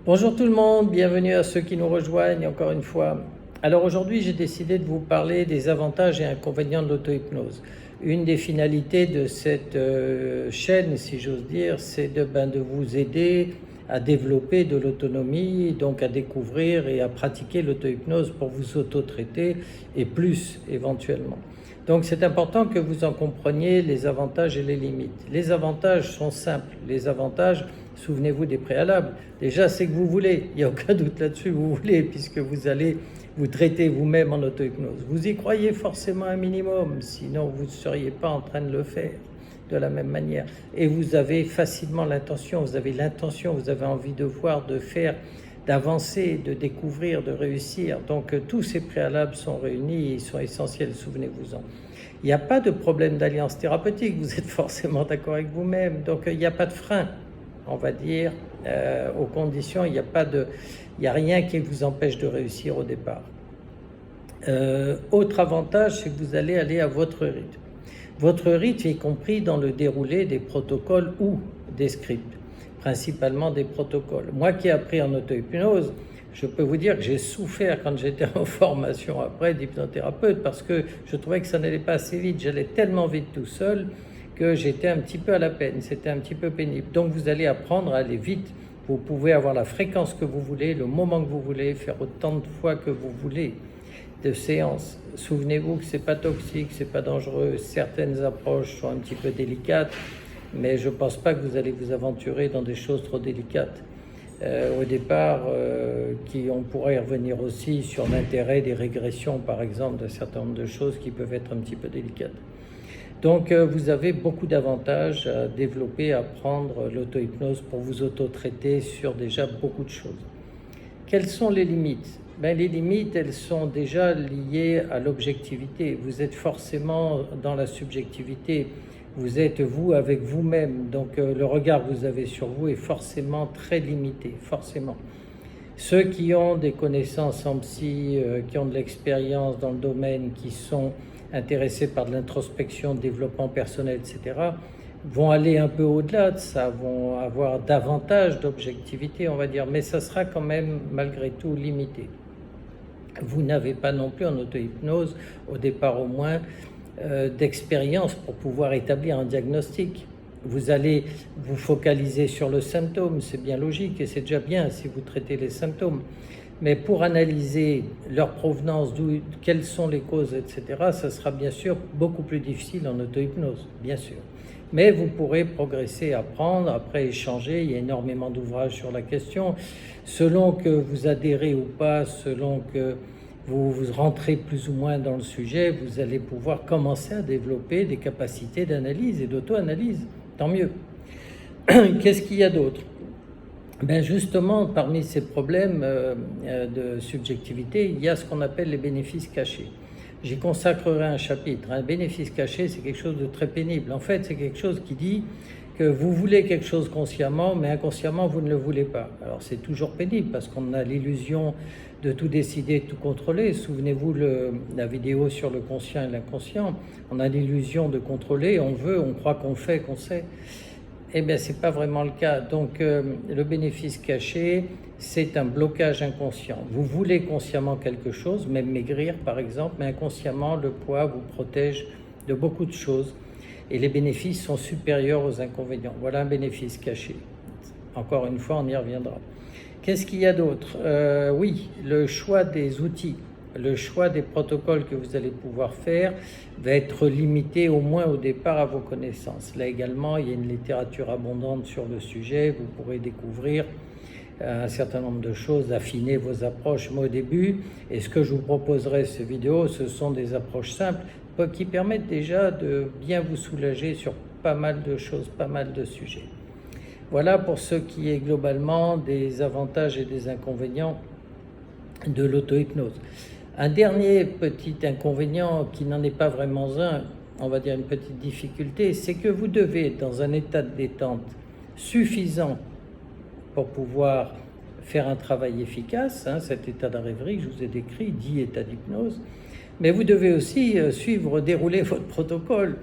Bonjour tout le monde, bienvenue à ceux qui nous rejoignent encore une fois. Alors aujourd'hui, j'ai décidé de vous parler des avantages et inconvénients de l'auto-hypnose. Une des finalités de cette chaîne, si j'ose dire, c'est de vous aider à développer de l'autonomie, donc à découvrir et à pratiquer l'auto-hypnose pour vous auto-traiter et plus éventuellement. Donc c'est important que vous en compreniez les avantages et les limites. Les avantages sont simples. Les avantages, souvenez-vous des préalables. Déjà, c'est que vous voulez. Il n'y a aucun doute là-dessus, vous voulez, puisque vous allez vous traiter vous-même en auto-hypnose. Vous y croyez forcément un minimum, sinon vous ne seriez pas en train de le faire de la même manière. Et vous avez facilement l'intention, vous avez envie de voir, de faire, d'avancer, de découvrir, de réussir. Donc tous ces préalables sont réunis et ils sont essentiels, souvenez-vous-en. Il n'y a pas de problème d'alliance thérapeutique, vous êtes forcément d'accord avec vous-même, donc il n'y a pas de frein, on va dire, aux conditions, il n'y a rien qui vous empêche de réussir au départ. Autre avantage, c'est que vous allez aller à votre rythme. Votre rythme est compris dans le déroulé des protocoles ou des scripts, principalement des protocoles. Moi qui ai appris en auto-hypnose, je peux vous dire que j'ai souffert quand j'étais en formation après d'hypnothérapeute parce que je trouvais que ça n'allait pas assez vite. J'allais tellement vite tout seul que j'étais un petit peu à la peine, c'était un petit peu pénible. Donc vous allez apprendre à aller vite. Vous pouvez avoir la fréquence que vous voulez, le moment que vous voulez, faire autant de fois que vous voulez de séances. Souvenez-vous que c'est pas toxique, c'est pas dangereux. Certaines approches sont un petit peu délicates, mais je pense pas que vous allez vous aventurer dans des choses trop délicates. Au départ, on pourrait y revenir aussi sur l'intérêt des régressions, par exemple, d'un certain nombre de choses qui peuvent être un petit peu délicates. Donc, vous avez beaucoup d'avantages à développer, à apprendre l'auto-hypnose pour vous auto-traiter sur déjà beaucoup de choses. Quelles sont les limites? Les limites, elles sont déjà liées à l'objectivité. Vous êtes forcément dans la subjectivité. Vous êtes vous avec vous-même. Donc le regard que vous avez sur vous est forcément très limité, forcément. Ceux qui ont des connaissances en psy, qui ont de l'expérience dans le domaine, qui sont intéressés par de l'introspection, développement personnel, etc., vont aller un peu au-delà de ça, vont avoir davantage d'objectivité, on va dire, mais ça sera quand même malgré tout limité. Vous n'avez pas non plus en auto-hypnose, au départ au moins, d'expérience pour pouvoir établir un diagnostic. Vous allez vous focaliser sur le symptôme, c'est bien logique et c'est déjà bien si vous traitez les symptômes. Mais pour analyser leur provenance, quelles sont les causes, etc., ça sera bien sûr beaucoup plus difficile en auto-hypnose, bien sûr. Mais vous pourrez progresser, apprendre, après échanger. Il y a énormément d'ouvrages sur la question. Selon que vous adhérez ou pas, selon que vous rentrez plus ou moins dans le sujet, vous allez pouvoir commencer à développer des capacités d'analyse et d'auto-analyse. Tant mieux. Qu'est-ce qu'il y a d'autre? Justement, parmi ces problèmes de subjectivité, il y a ce qu'on appelle les bénéfices cachés. J'y consacrerai un chapitre. Un bénéfice caché, c'est quelque chose de très pénible. En fait, c'est quelque chose qui dit que vous voulez quelque chose consciemment, mais inconsciemment, vous ne le voulez pas. Alors, c'est toujours pénible parce qu'on a l'illusion de tout décider, de tout contrôler. Souvenez-vous la vidéo sur le conscient et l'inconscient. On a l'illusion de contrôler, on veut, on croit qu'on fait, qu'on sait. Eh bien, ce n'est pas vraiment le cas. Donc, le bénéfice caché, c'est un blocage inconscient. Vous voulez consciemment quelque chose, même maigrir par exemple, mais inconsciemment, le poids vous protège de beaucoup de choses et les bénéfices sont supérieurs aux inconvénients. Voilà un bénéfice caché. Encore une fois, on y reviendra. Qu'est-ce qu'il y a d'autre? Oui, le choix des outils. Le choix des protocoles que vous allez pouvoir faire va être limité au moins au départ à vos connaissances. Là également, il y a une littérature abondante sur le sujet. Vous pourrez découvrir un certain nombre de choses, affiner vos approches. Moi au début, et ce que je vous proposerai ces vidéos, ce sont des approches simples qui permettent déjà de bien vous soulager sur pas mal de choses, pas mal de sujets. Voilà pour ce qui est globalement des avantages et des inconvénients de l'auto-hypnose. Un dernier petit inconvénient qui n'en est pas vraiment un, on va dire une petite difficulté, c'est que vous devez être dans un état de détente suffisant pour pouvoir faire un travail efficace, cet état de rêverie que je vous ai décrit, dit état d'hypnose, mais vous devez aussi dérouler votre protocole.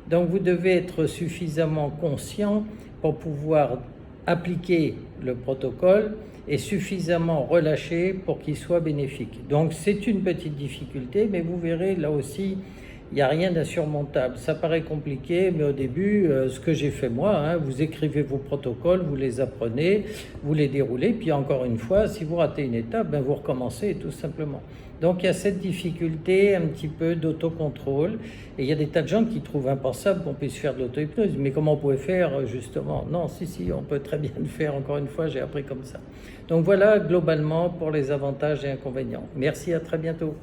Donc vous devez être suffisamment conscient pour pouvoir appliquer le protocole est suffisamment relâché pour qu'il soit bénéfique. Donc c'est une petite difficulté, mais vous verrez là aussi, il n'y a rien d'insurmontable. Ça paraît compliqué, mais au début, ce que j'ai fait moi, vous écrivez vos protocoles, vous les apprenez, vous les déroulez, puis encore une fois, si vous ratez une étape, vous recommencez tout simplement. Donc il y a cette difficulté un petit peu d'autocontrôle, et il y a des tas de gens qui trouvent impensable qu'on puisse faire de l'auto-hypnose. Mais comment on pouvait faire justement? Non, si, on peut très bien le faire, encore une fois, j'ai appris comme ça. Donc voilà globalement pour les avantages et inconvénients. Merci, à très bientôt.